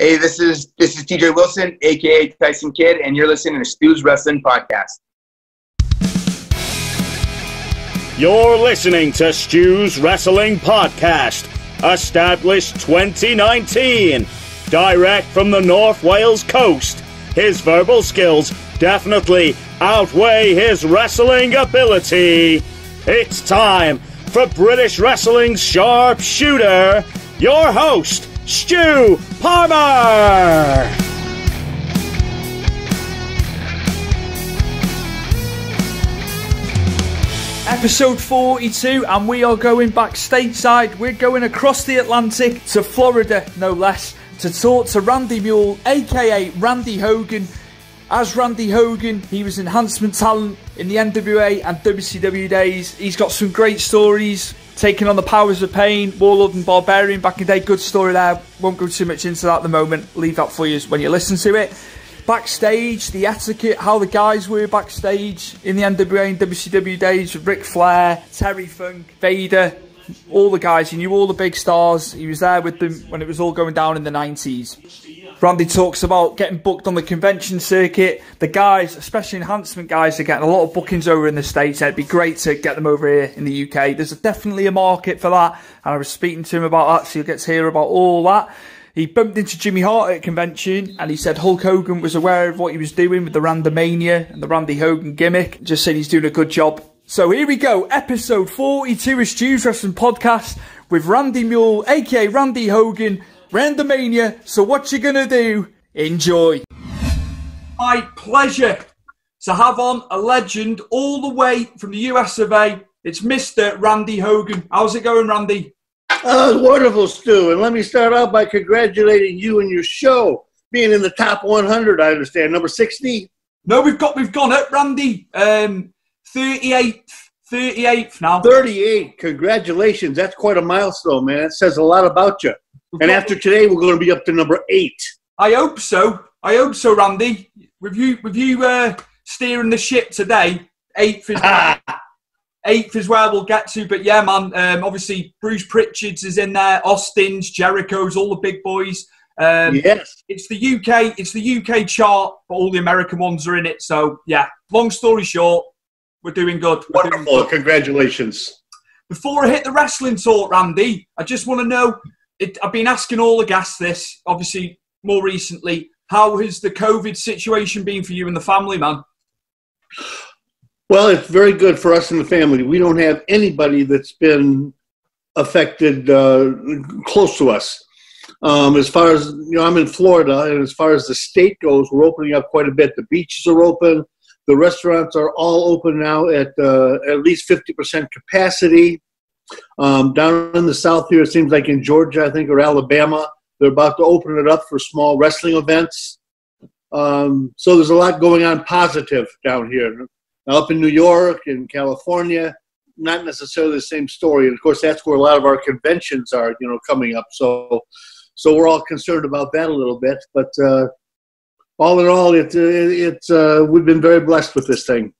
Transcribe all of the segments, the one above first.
Hey, this is TJ Wilson, aka Tyson Kidd, and you're listening to Stu's Wrestling Podcast. You're listening to Stu's Wrestling Podcast, established 2019, direct from the North Wales coast. His verbal skills definitely outweigh his wrestling ability. It's time for British wrestling's sharpshooter, your host, Stu Palmer. Episode 42, and we are going back stateside. We're going across the Atlantic to Florida, no less, to talk to Randy Muehl, aka Randy Hogan. As Randy Hogan, he was enhancement talent in the NWA and WCW days. He's got some great stories, taking on the Powers of Pain, Warlord and Barbarian back in the day. Good story there. Won't go too much into that at the moment. Leave that for you when you listen to it. Backstage, the etiquette, how the guys were backstage in the NWA and WCW days with Ric Flair, Terry Funk, Vader, all the guys. He knew all the big stars. He was there with them when it was all going down in the 90s. Randy talks about getting booked on the convention circuit. The guys, especially enhancement guys, are getting a lot of bookings over in the States. It'd be great to get them over here in the UK. There's definitely a market for that. And I was speaking to him about that, so you'll get to hear about all that. He bumped into Jimmy Hart at a convention, and he said Hulk Hogan was aware of what he was doing with the RANDAMANIA and the Randy Hogan gimmick. Just said he's doing a good job. So here we go, episode 42 of Stu's Wrestling Podcast with Randy Muehl, aka Randy Hogan, RANDAMANIA. So what you gonna do? Enjoy. My pleasure to have on a legend all the way from the US of A. It's Mr. Randy Hogan. How's it going, Randy? Oh, wonderful, Stu. And let me start out by congratulating you and your show being in the top 100. I understand number 60. No, we've gone up, Randy. 38th now. 38. Congratulations. That's quite a milestone, man. It says a lot about you. And after today, we're going to be up to number 8. I hope so. Randy. With you steering the ship today, 8th is 8th is where we'll get to. But yeah, man. Obviously, Bruce Pritchard's is in there. Austin's, Jericho's, all the big boys. Yes. It's the UK. It's the UK chart, but all the American ones are in it. So yeah. Long story short, we're doing good. Wonderful. Congratulations. Before I hit the wrestling talk, Randy, I just want to know. I've been asking all the guests this, obviously, more recently. How has the COVID situation been for you and the family, man? Well, it's very good for us and the family. We don't have anybody that's been affected close to us. As far as, I'm in Florida, and as far as the state goes, we're opening up quite a bit. The beaches are open. The restaurants are all open now at least 50% capacity. Down in the south here, it seems like in Georgia, I think, or Alabama, they're about to open it up for small wrestling events. So there's a lot going on positive down here. Now, up in New York and California, not necessarily the same story. And, of course, that's where a lot of our conventions are, coming up. So we're all concerned about that a little bit. But all in all, we've been very blessed with this thing.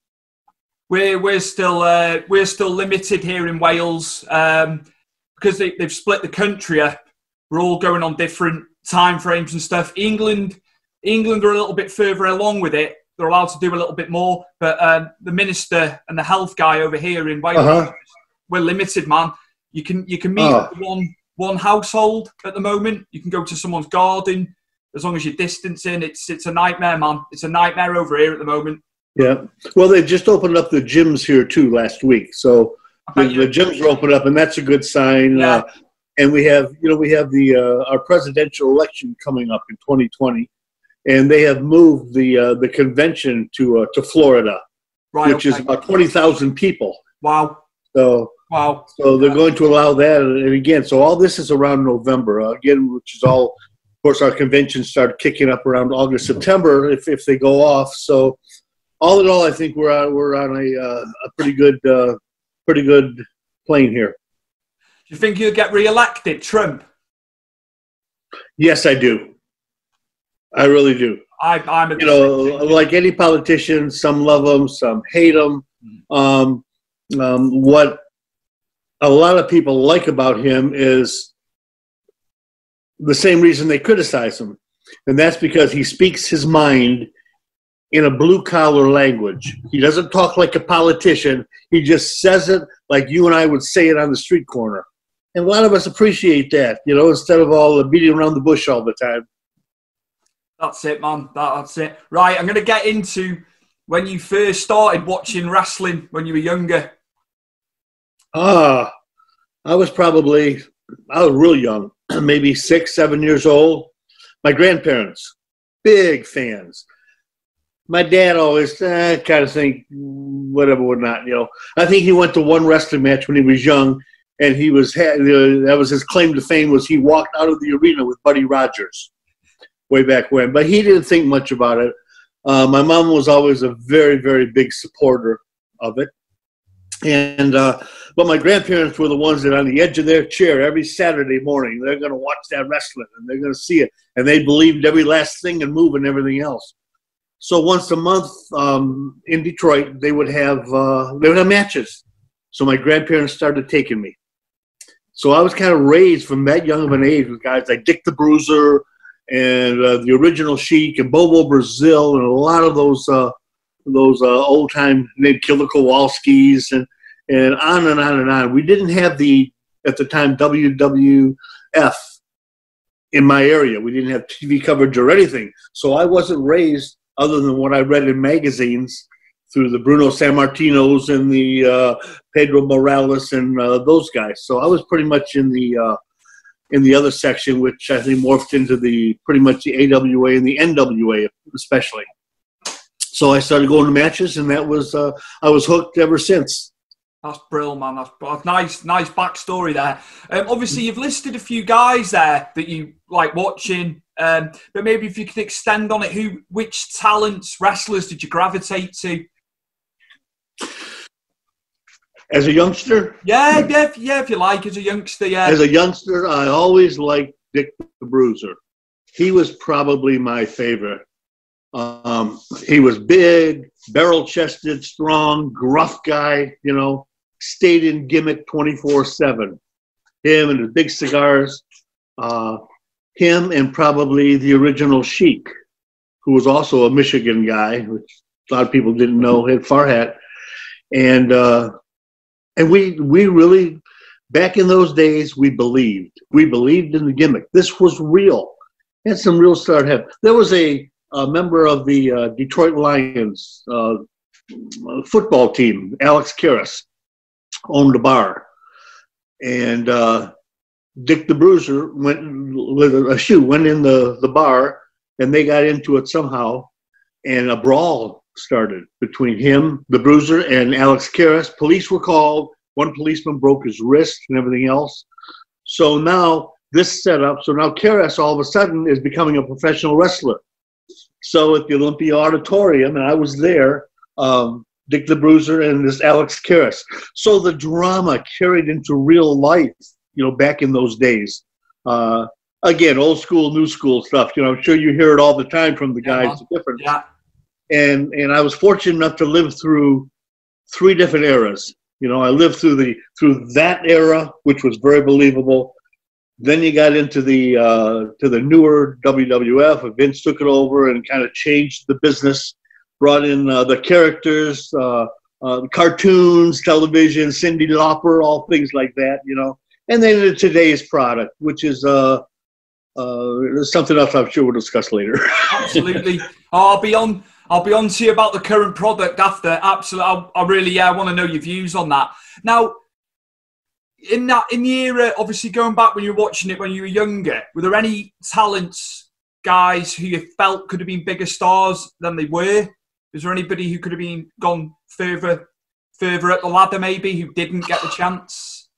We're still limited here in Wales because they've split the country up. We're all going on different time frames and stuff. England are a little bit further along with it. They're allowed to do a little bit more, but the minister and the health guy over here in Wales, we're limited, man. You can meet one household at the moment. You can go to someone's garden as long as you're distancing. It's a nightmare, man. It's a nightmare over here at the moment. Yeah. Well, they just opened up the gyms here too last week, so the gyms are open up, and that's a good sign. Yeah. And we have our presidential election coming up in 2020, and they have moved the convention to Florida, right, which is about 20,000 people. Wow. So they're going to allow that, and again, so all this is around November again, which is all. Of course, our conventions start kicking up around August, September if they go off. So. All in all, I think we're on a pretty good plane here. Do you think you'll get re-elected, Trump? Yes, I do. I really do. I'm like any politician, some love them, some hate them. What a lot of people like about him is the same reason they criticize him. And that's because he speaks his mind in a blue-collar language. He doesn't talk like a politician. He just says it like you and I would say it on the street corner. And a lot of us appreciate that, you know, instead of all the beating around the bush all the time. That's it, man. That's it. Right, I'm going to get into when you first started watching wrestling when you were younger. I was real young, maybe 6, 7 years old. My grandparents, big fans. My dad always kind of think whatever or not, you know. I think he went to one wrestling match when he was young, and that was his claim to fame, was he walked out of the arena with Buddy Rogers way back when. But he didn't think much about it. My mom was always a very, very big supporter of it. And but my grandparents were the ones that on the edge of their chair every Saturday morning, they're going to watch that wrestling and they're going to see it. And they believed every last thing and move and everything else. So once a month in Detroit, they would have matches. So my grandparents started taking me. So I was kind of raised from that young of an age with guys like Dick the Bruiser and the original Sheik and Bobo Brazil and a lot of those old time named Killer Kowalskis and on and on and on. We didn't have at the time WWF in my area. We didn't have TV coverage or anything. So I wasn't raised other than what I read in magazines through the Bruno Sammartinos and the Pedro Morales and those guys. So I was pretty much in the other section, which I think morphed into pretty much the AWA and the NWA especially. So I started going to matches, and that was I was hooked ever since. That's brilliant, man. That's nice backstory there. Obviously, you've listed a few guys there that you like watching, but maybe if you could extend on it, which talents, wrestlers did you gravitate to? As a youngster? Yeah, if you like, as a youngster, yeah. As a youngster, I always liked Dick the Bruiser. He was probably my favorite. He was big, barrel-chested, strong, gruff guy, you know, stayed in gimmick 24/7. Him and his big cigars. Him and probably the original Sheik, who was also a Michigan guy, which a lot of people didn't know, had far hat. And we really, back in those days, we believed in the gimmick. This was real. Had some real start happening. There was a member of the Detroit Lions football team, Alex Karras, owned a bar. And Dick the Bruiser went with a shoe, went in the bar, and they got into it somehow. And a brawl started between him, the Bruiser, and Alex Karras. Police were called. One policeman broke his wrist and everything else. So now this set up. So now Karras all of a sudden is becoming a professional wrestler. So at the Olympia Auditorium, and I was there, Dick the Bruiser and this Alex Karras. So the drama carried into real life, you know, back in those days. Again, old school, new school stuff. You know, I'm sure you hear it all the time from the guys. The difference. Yeah. And I was fortunate enough to live through 3 different eras. You know, I lived through that era, which was very believable. Then you got into the newer WWF. Vince took it over and kind of changed the business, brought in the characters, cartoons, television, Cyndi Lauper, all things like that, you know. And then today's product, which is something else I'm sure we'll discuss later. Absolutely. I'll be on to you about the current product after. Absolutely. I really want to know your views on that. Now, in the era, obviously going back when you were watching it when you were younger, were there any talents, guys who you felt could have been bigger stars than they were? Is there anybody who could have gone further up the ladder maybe who didn't get the chance?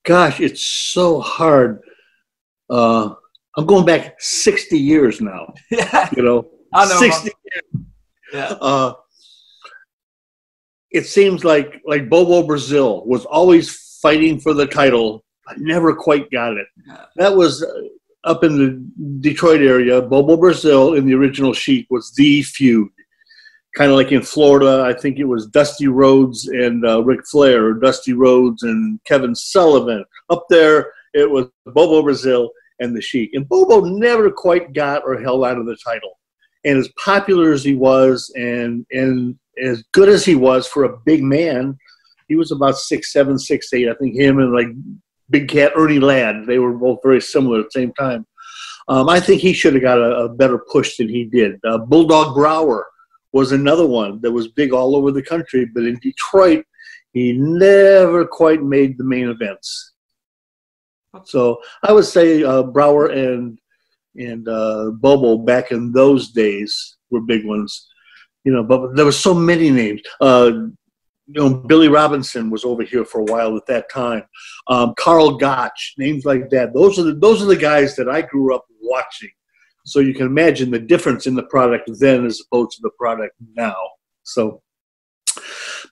Gosh, it's so hard. I'm going back 60 years now. Yeah. You know, I know. 60 years. Yeah. It seems like Bobo Brazil was always fighting for the title, but never quite got it. Yeah. That was up in the Detroit area. Bobo Brazil and the original Sheik was the feud. Kind of like in Florida, I think it was Dusty Rhodes and Ric Flair, or Dusty Rhodes and Kevin Sullivan. Up there, it was Bobo Brazil and the Sheik. And Bobo never quite got or held on to the title. And as popular as he was and as good as he was for a big man, he was about 6'7", 6'8". I think him and like Big Cat Ernie Ladd, they were both very similar at the same time. I think he should have got a better push than he did. Bulldog Brower was another one that was big all over the country, but in Detroit, he never quite made the main events. So I would say Brower and Bobo back in those days were big ones. You know, but there were so many names. You know, Billy Robinson was over here for a while at that time. Carl Gotch, names like that. Those are the guys that I grew up watching. So you can imagine the difference in the product then as opposed to the product now. So,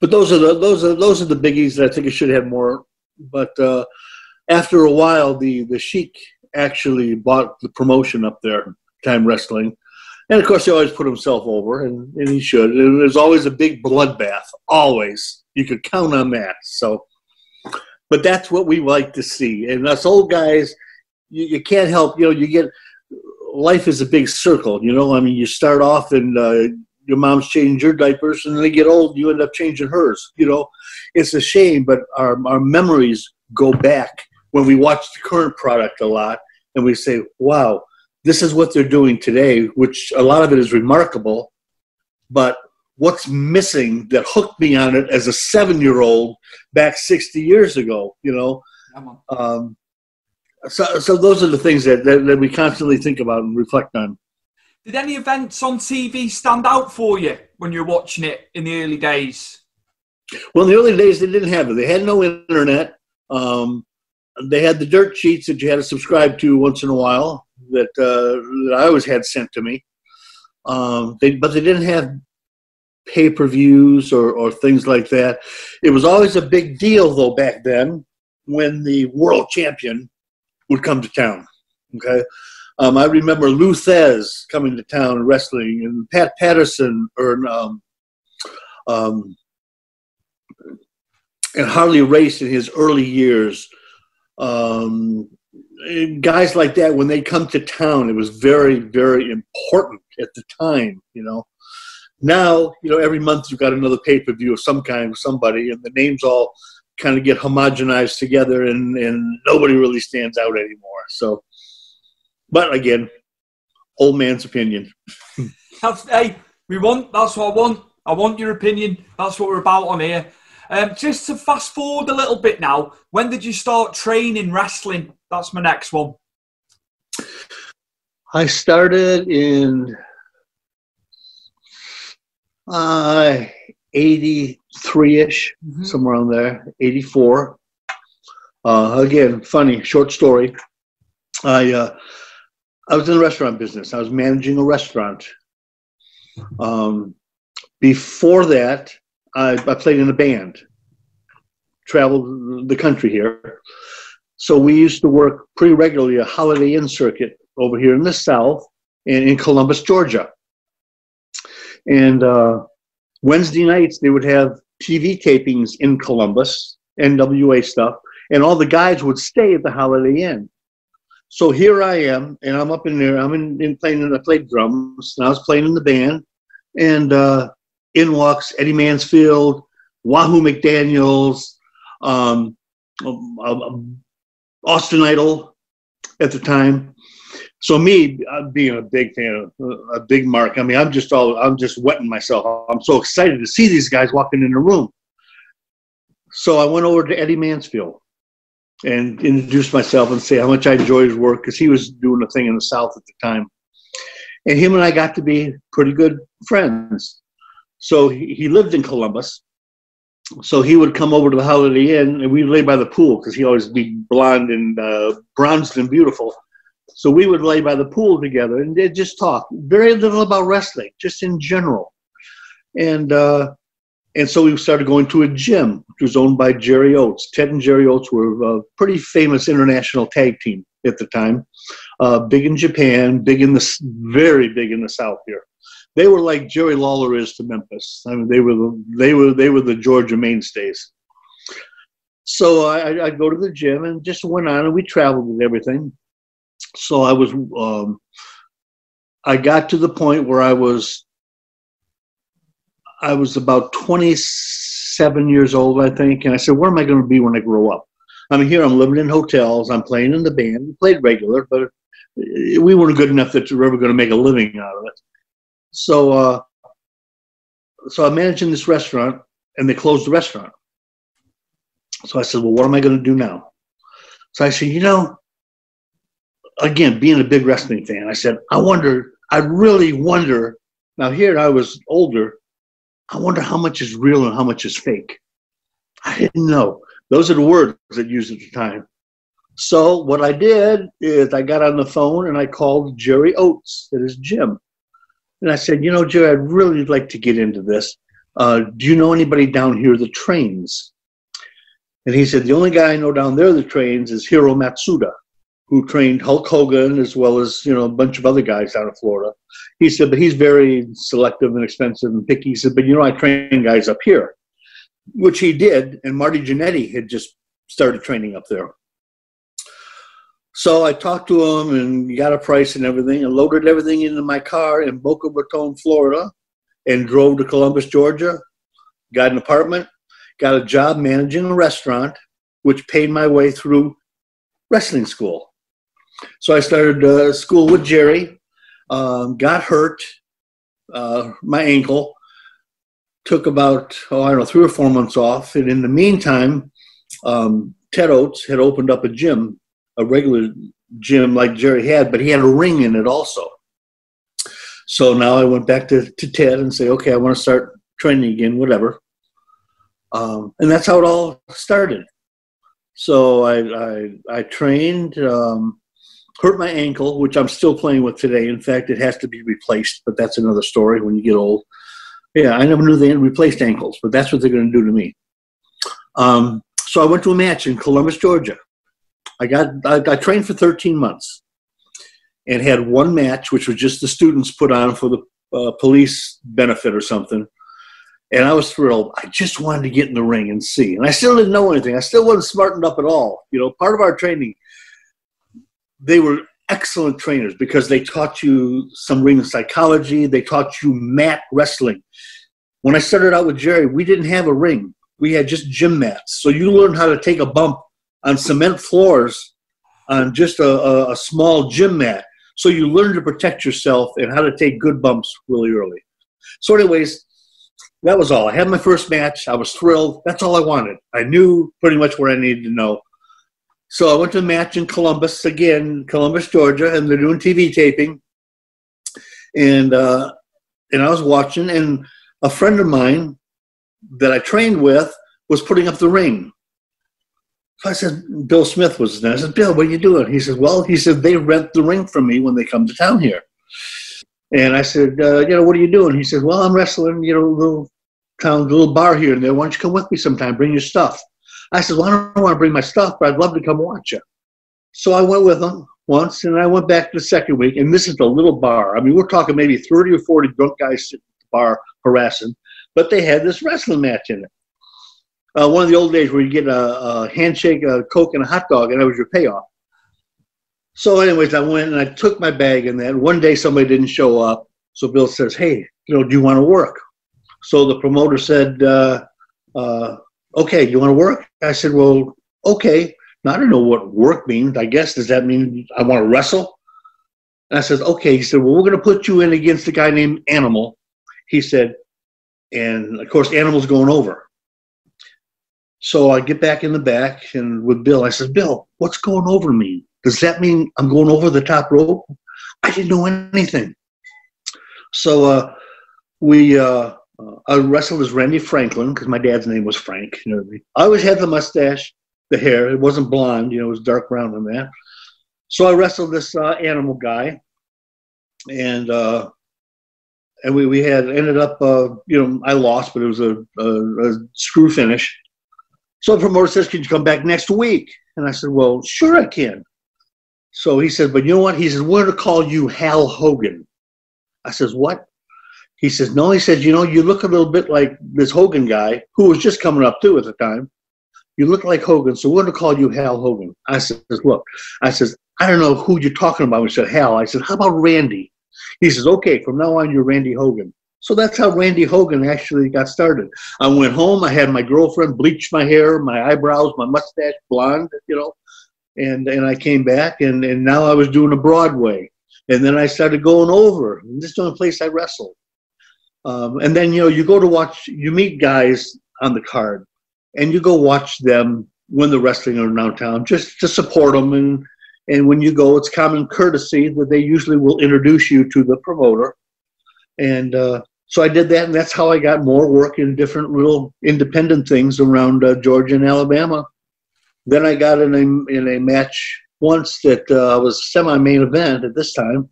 but those are the biggies that I think it should have more. But after a while, the Sheik actually bought the promotion up there, Time Wrestling. And, of course, he always put himself over, and he should. And there's always a big bloodbath, always. You could count on that. So, but that's what we like to see. And us old guys, you can't help, you know, you get – life is a big circle, you know. I mean, you start off and your mom's changing your diapers, and then they get old, you end up changing hers, you know. It's a shame, but our memories go back when we watch the current product a lot, and we say, wow, this is what they're doing today, which a lot of it is remarkable, but what's missing that hooked me on it as a 7-year-old back 60 years ago, you know? So those are the things that we constantly think about and reflect on. Did any events on TV stand out for you when you were watching it in the early days? Well, in the early days, they didn't have it. They had no internet. They had the dirt sheets that you had to subscribe to once in a while that I always had sent to me. But they didn't have pay-per-views or things like that. It was always a big deal, though, back then when the world champion would come to town. Okay, I remember Lou Thez coming to town and wrestling, and Pat Patterson and Harley Race in his early years. Guys like that, when they come to town, it was very, very important at the time, you know. Now, you know, every month you've got another pay-per-view of some kind with somebody, and the names all kind of get homogenized together, and nobody really stands out anymore. So, but again, old man's opinion. That's what I want. I want your opinion. That's what we're about on here. Just to fast forward a little bit now, when did you start training wrestling? That's my next one. I started in 83-ish, somewhere around there, 84. Again, funny, short story. I was in the restaurant business. I was managing a restaurant. Before that, I played in a band, traveled the country here. So we used to work pretty regularly a Holiday Inn circuit over here in the South and in Columbus, Georgia. And Wednesday nights, they would have TV tapings in Columbus, NWA stuff, and all the guys would stay at the Holiday Inn. So here I am, and I'm up in there. I'm in playing, and I played drums, and I was playing in the band, and in walks Eddie Mansfield, Wahoo McDaniels, Austin Idol at the time. So me, being a big fan of a big mark, I mean, I'm just wetting myself. I'm so excited to see these guys walking in the room. So I went over to Eddie Mansfield and introduced myself and say how much I enjoyed his work, because he was doing a thing in the South at the time. And him and I got to be pretty good friends. So he lived in Columbus. So he would come over to the Holiday Inn, and we'd lay by the pool, because he always be blonde and bronzed and beautiful. So we would lay by the pool together, and they'd just talk. Very little about wrestling, just in general. And so we started going to a gym, which was owned by Jerry Oates. Ted and Jerry Oates were a pretty famous international tag team at the time. Big in Japan, very big in the South here. They were like Jerry Lawler is to Memphis. I mean, they were the Georgia mainstays. So I'd go to the gym and just went on, and we traveled with everything. So I got to the point where I was about 27 years old, I think. And I said, where am I going to be when I grow up? I mean, here I'm living in hotels. I'm playing in the band. We played regular, but we weren't good enough that we were ever going to make a living out of it. So I'm managing this restaurant, and they closed the restaurant. So I said, well, what am I going to do now? So I said, again, being a big wrestling fan, I said, I really wonder, now here I was older, I wonder how much is real and how much is fake. I didn't know. Those are the words that used at the time. So what I did is I got on the phone and I called Jerry Oates at his gym. And I said, Jerry, I'd really like to get into this. Do you know anybody down here that trains? And he said, the only guy I know down there that trains is Hiro Matsuda, who trained Hulk Hogan as well as, a bunch of other guys down in Florida. He said, but he's very selective and expensive and picky. He said, but I train guys up here, which he did. And Marty Jannetty had just started training up there. So I talked to him and got a price and everything and loaded everything into my car in Boca Raton, Florida, and drove to Columbus, Georgia, got an apartment, got a job managing a restaurant, which paid my way through wrestling school. So I started school with Jerry, got hurt, my ankle, took about, 3 or 4 months off. And in the meantime, Ted Oates had opened up a gym, a regular gym like Jerry had, but he had a ring in it also. So now I went back to Ted and say, okay, I want to start training again, whatever. And that's how it all started. So I trained, hurt my ankle, which I'm still playing with today. In fact, it has to be replaced, but that's another story when you get old. Yeah, I never knew they replaced ankles, but that's what they're going to do to me. So I went to a match in Columbus, Georgia. I trained for 13 months and had one match, which was just the students put on for the police benefit or something. And I was thrilled. I just wanted to get in the ring and see. And I still didn't know anything. I still wasn't smartened up at all. Part of our training, they were excellent trainers because they taught you some ring psychology. They taught you mat wrestling. When I started out with Jerry, we didn't have a ring. We had just gym mats. So you learned how to take a bump on cement floors on just a small gym mat. So you learn to protect yourself and how to take good bumps really early. So anyways, that was all. I had my first match. I was thrilled. That's all I wanted. I knew pretty much what I needed to know. So I went to a match in Columbus, again, Columbus, Georgia, and they're doing TV taping. And I was watching, and a friend of mine that I trained with was putting up the ring. So I said, Bill Smith was his name. I said, Bill, what are you doing? He said, they rent the ring from me when they come to town here. And I said, what are you doing? He said, well, I'm wrestling, little bar here and there. Why don't you come with me sometime? Bring your stuff. I said, well, I don't want to bring my stuff, but I'd love to come watch you. So I went with him once, and I went back the second week, and this is a little bar. I mean, we're talking maybe 30 or 40 drunk guys sitting at the bar harassing, but they had this wrestling match in it. One of the old days where you get a handshake, a Coke, and a hot dog, and that was your payoff. So anyways, I went and I took my bag in that. One day somebody didn't show up, so Bill says, hey, do you want to work? So the promoter said, okay, you want to work? I said, well, okay. Now, I don't know what work means. I guess, does that mean I want to wrestle? And I said, okay. He said, well, we're going to put you in against a guy named Animal. He said, and of course, Animal's going over. So I get back in the back and with Bill, I said, Bill, what's going over mean? Does that mean I'm going over the top rope? I didn't know anything. So I wrestled as Randy Franklin because my dad's name was Frank. I always had the mustache, the hair. It wasn't blonde. It was dark brown on that. So I wrestled this Animal guy, and we had ended up. I lost, but it was a screw finish. So the promoter says, "Can you come back next week?" And I said, "Well, sure I can." So he said, "But you know what?" He says, "We're going to call you Hal Hogan." I says, "What?" He says, "No." He says, "You look a little bit like this Hogan guy who was just coming up too at the time. You look like Hogan, so we're going to call you Hal Hogan." I says, "Look," I says, I don't know who you're talking about. We said, Hal. I said, how about Randy? He says, okay, from now on, you're Randy Hogan. So that's how Randy Hogan actually got started. I went home. I had my girlfriend bleached my hair, my eyebrows, my mustache blonde, and I came back, and now I was doing a Broadway. And then I started going over. And this is the only place I wrestled. And then, you go to watch, you meet guys on the card, and you go watch them when they're wrestling around town, just to support them. And when you go, it's common courtesy that they usually will introduce you to the promoter. And so I did that, and that's how I got more work in different little independent things around Georgia and Alabama. Then I got in a match once that was semi-main event at this time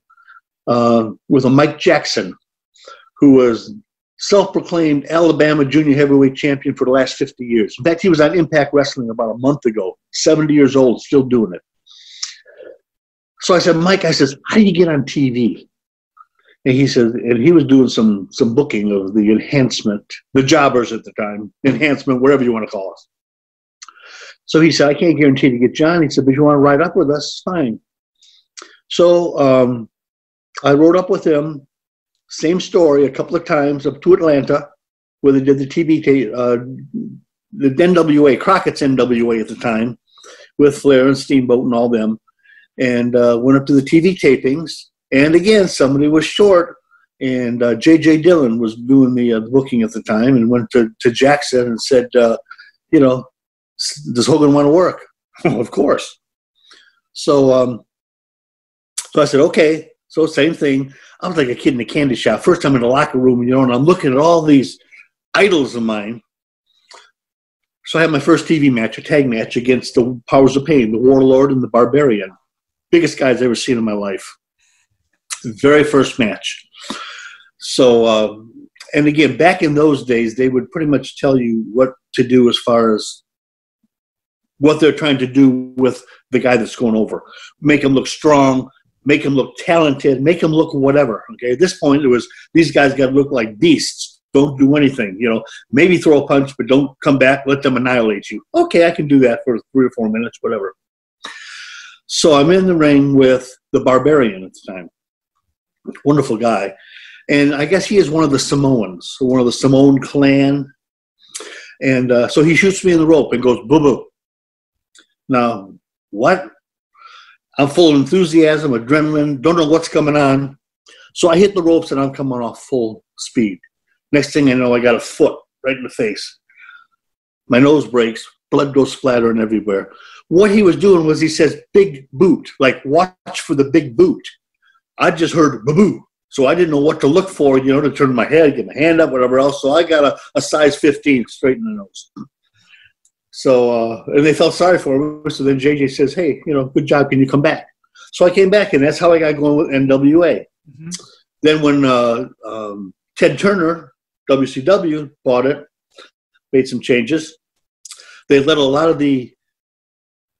with a Mike Jackson, who was self-proclaimed Alabama junior heavyweight champion for the last 50 years. In fact, he was on Impact Wrestling about a month ago, 70 years old, still doing it. So I said, Mike, I says, how do you get on TV? And he said, and he was doing some booking of the enhancement, the jobbers at the time, enhancement, whatever you want to call us. So he said, I can't guarantee to get John. He said, but if you want to ride up with us, fine. So I rode up with him, same story, a couple of times up to Atlanta, where they did the TV, the NWA, Crockett's NWA at the time, with Flair and Steamboat and all them, and went up to the TV tapings. And again, somebody was short, and J.J. Dillon was doing the booking at the time, and went to Jackson and said, does Hogan want to work? Of course. So I said, okay. So same thing. I was like a kid in a candy shop. First time in the locker room, and I'm looking at all these idols of mine. So I had my first TV match, a tag match against the Powers of Pain, the Warlord and the Barbarian. Biggest guys I've ever seen in my life. Very first match. So, and again, back in those days, they would pretty much tell you what to do as far as what they're trying to do with the guy that's going over. Make him look strong, make him look talented, make him look whatever. Okay, at this point, it was these guys got to look like beasts. Don't do anything, maybe throw a punch, but don't come back, let them annihilate you. Okay, I can do that for 3 or 4 minutes, whatever. So I'm in the ring with the Barbarian at the time. Wonderful guy. And I guess he is one of the Samoans, one of the Samoan clan. And so he shoots me in the rope and goes, boo-boo. Now, what? I'm full of enthusiasm, adrenaline, don't know what's coming on. So I hit the ropes and I'm coming off full speed. Next thing I know, I got a foot right in the face. My nose breaks, blood goes splattering everywhere. What he was doing was he says, big boot, like watch for the big boot. I just heard boo-boo. So I didn't know what to look for, to turn my head, get my hand up, whatever else. So I got a size 15 straight in the nose. So, and they felt sorry for me. So then JJ says, hey, good job. Can you come back? So I came back, and that's how I got going with NWA. Mm-hmm. Then when Ted Turner, WCW, bought it, made some changes. They let a lot of the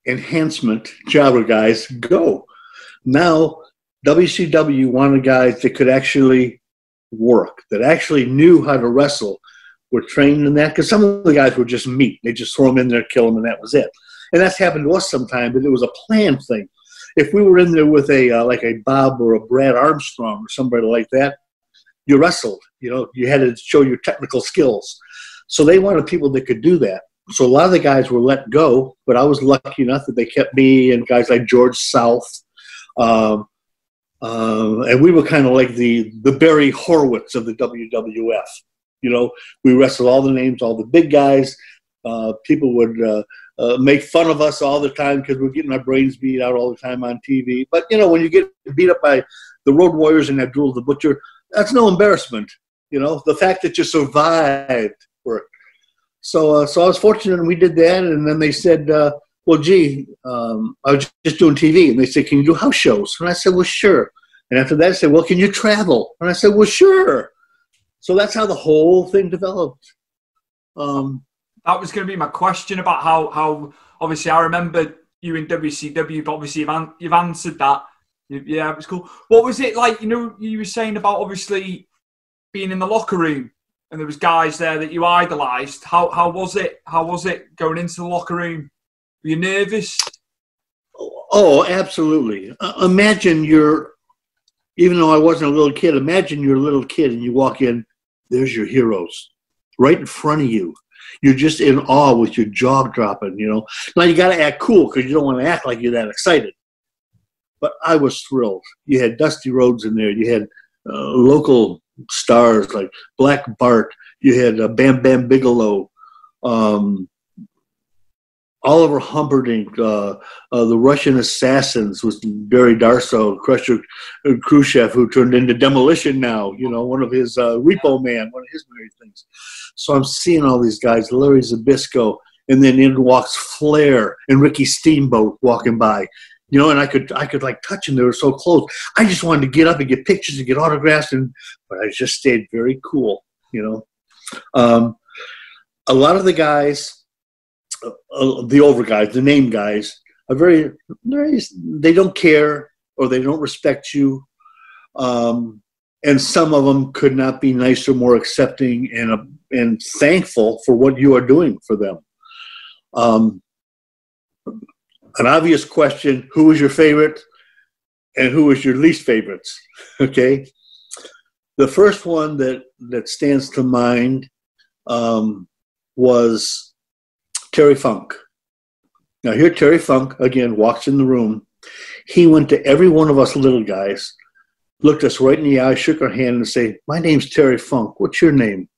enhancement jobber guys go. Now, WCW wanted guys that could actually work, that actually knew how to wrestle, were trained in that, because some of the guys were just meat. They just throw them in there, kill them, and that was it. And that's happened to us sometimes, but it was a planned thing. If we were in there with like a Bob or a Brad Armstrong or somebody like that, you wrestled. You had to show your technical skills. So they wanted people that could do that. So a lot of the guys were let go, but I was lucky enough that they kept me and guys like George South. And we were kind of like the Barry Horowitz of the WWF. We wrestled all the names, all the big guys. People would make fun of us all the time because we're getting our brains beat out all the time on TV. But, when you get beat up by the Road Warriors and that Duel of the Butcher, that's no embarrassment. The fact that you survived worked. So I was fortunate, and we did that. And then they said, well, gee, I was just doing TV. And they said, can you do house shows? And I said, well, sure. And after that, they said, well, can you travel? And I said, well, sure. So that's how the whole thing developed. That was going to be my question about how obviously I remember you in WCW, but obviously you've answered that. Yeah, it was cool. What was it like, you were saying about obviously being in the locker room and there was guys there that you idolised. How was it? How was it going into the locker room? Were you nervous? Oh, absolutely. Imagine even though I wasn't a little kid, imagine you're a little kid and you walk in, there's your heroes right in front of you. You're just in awe with your jaw dropping, you know. Now you got to act cool because you don't want to act like you're that excited. But I was thrilled. You had Dusty Rhodes in there. You had local stars like Black Bart. You had Bam Bam Bigelow, Oliver Humperdinck, the Russian Assassins with Barry Darsow, Crusher Khrushchev, who turned into Demolition now, you know, one of his Repo Man, one of his many things. So I'm seeing all these guys, Larry Zbyszko, and then in walks Flair and Ricky Steamboat walking by, you know, and I could like touch them. They were so close. I just wanted to get up and get pictures and get autographs, but I just stayed very cool, you know. A lot of the guys, the over guys, the name guys, are very, they don't care or they don't respect you. And some of them could not be nicer, more accepting, and thankful for what you are doing for them. An obvious question, who is your favorite and who is your least favorites? Okay. The first one that stands to mind was Terry Funk. Now here Terry Funk, again, walks in the room. He went to every one of us little guys, looked us right in the eye, shook our hand and said, "My name's Terry Funk. What's your name?"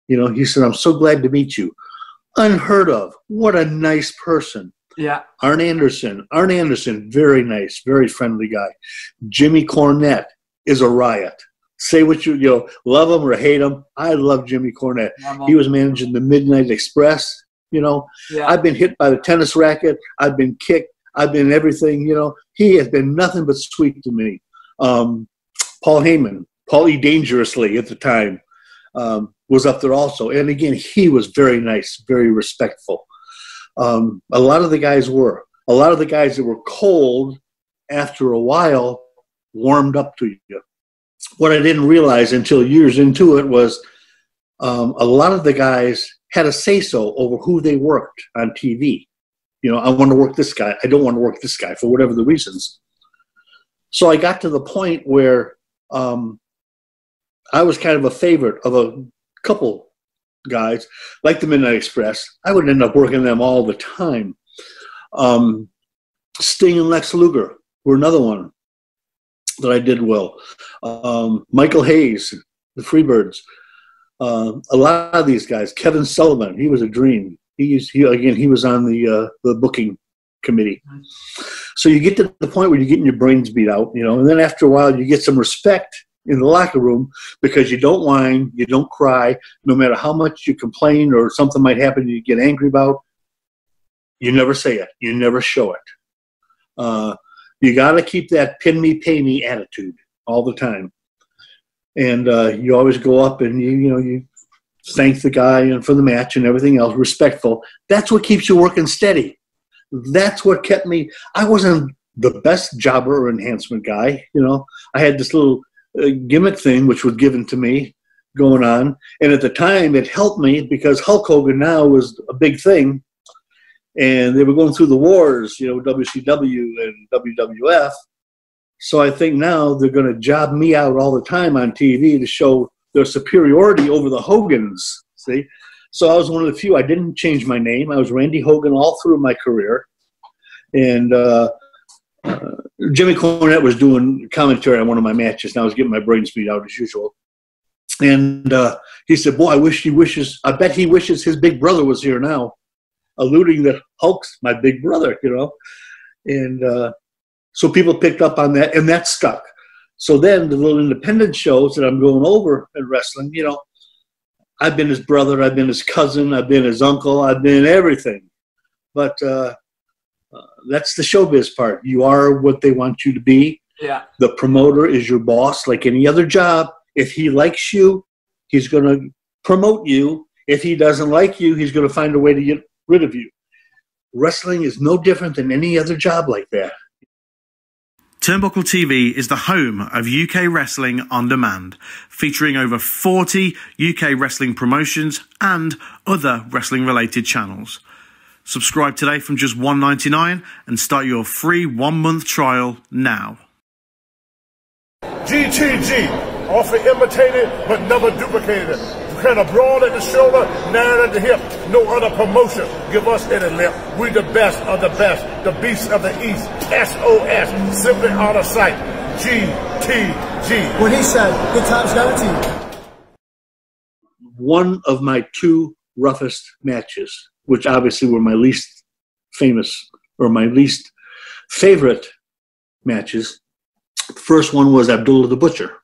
You know, he said, "I'm so glad to meet you." Unheard of. What a nice person. Yeah. Arn Anderson, very nice, very friendly guy. Jimmy Cornette is a riot. Say what you know, love him or hate him. I love Jimmy Cornette. He was managing the Midnight Express, you know. Yeah. I've been hit by the tennis racket. I've been kicked. I've been everything, you know. He has been nothing but sweet to me. Paul Heyman, Paulie Dangerously at the time, was up there also. And again, he was very nice, very respectful. A lot of the guys were. A lot of the guys that were cold after a while warmed up to you. What I didn't realize until years into it was a lot of the guys had a say-so over who they worked on TV. You know, I want to work this guy. I don't want to work this guy for whatever the reasons. So I got to the point where I was kind of a favorite of a couple guys, like the Midnight Express. I would end up working them all the time. Sting and Lex Luger were another one that I did well. Michael Hayes, the Freebirds. A lot of these guys. Kevin Sullivan, he was a dream. He was on the booking committee. So you get to the point where you're getting your brains beat out, you know, and then after a while you get some respect in the locker room because you don't whine, you don't cry, no matter how much you complain or something might happen you get angry about. You never say it. You never show it. You got to keep that pin me, pay me attitude all the time. And you always go up and you thank the guy and for the match and everything else, respectful. That's what keeps you working steady. That's what kept me. I wasn't the best jobber or enhancement guy. You know, I had this little gimmick thing which was given to me going on. And at the time it helped me because Hulk Hogan now was a big thing. And they were going through the wars, you know, WCW and WWF. So I think now they're going to job me out all the time on TV to show their superiority over the Hogans, see? So I was one of the few. I didn't change my name. I was Randy Hogan all through my career. And Jimmy Cornette was doing commentary on one of my matches, and I was getting my brains beat out as usual. And he said, "Boy, I bet he wishes his big brother was here now," alluding that Hulk's my big brother, you know. And so people picked up on that, and that stuck. So then the little independent shows that I'm going over in wrestling, you know, I've been his brother, I've been his cousin, I've been his uncle, I've been everything. But that's the showbiz part. You are what they want you to be. Yeah. The promoter is your boss, like any other job. If he likes you, he's going to promote you. If he doesn't like you, he's going to find a way to get rid of you. Wrestling is no different than any other job like that. Turnbuckle TV is the home of UK Wrestling On Demand, featuring over 40 UK wrestling promotions and other wrestling-related channels. Subscribe today from just $1.99 and start your free 1-month trial now. GTG, often imitated but never duplicated. Kind of broad at the shoulder, narrow at the hip. No other promotion. Give us any lip. We the best of the best. The beast of the East. SOS. Simply out of sight. GTG. What he said. Good times guaranteed. One of my 2 roughest matches, which obviously were my least famous or my least favorite matches. The first one was Abdullah the Butcher.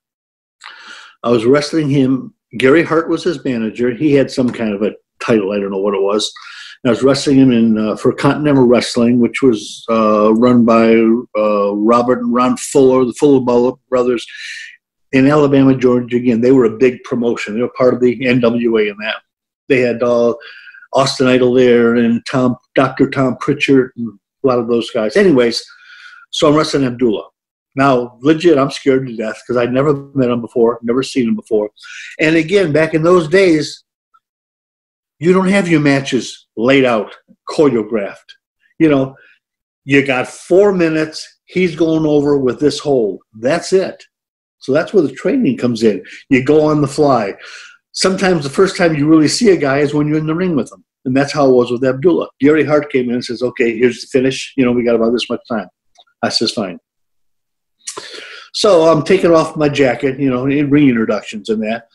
I was wrestling him. Gary Hart was his manager. He had some kind of a title. I don't know what it was. And I was wrestling him in for Continental Wrestling, which was run by Robert and Ron Fuller, the Fuller Brothers, in Alabama, Georgia. Again, they were a big promotion. They were part of the NWA and that. They had Austin Idol there and Dr. Tom Pritchard and a lot of those guys. Anyways, so I'm wrestling Abdullah. Now, legit, I'm scared to death because I'd never met him before, never seen him before. And again, back in those days, you don't have your matches laid out, choreographed. You know, you got 4 minutes, he's going over with this hold. That's it. So that's where the training comes in. You go on the fly. Sometimes the first time you really see a guy is when you're in the ring with him. And that's how it was with Abdullah. Gary Hart came in and says, okay, here's the finish. You know, we got about this much time. I says, fine. So I'm taking off my jacket, you know, in ring introductions and that.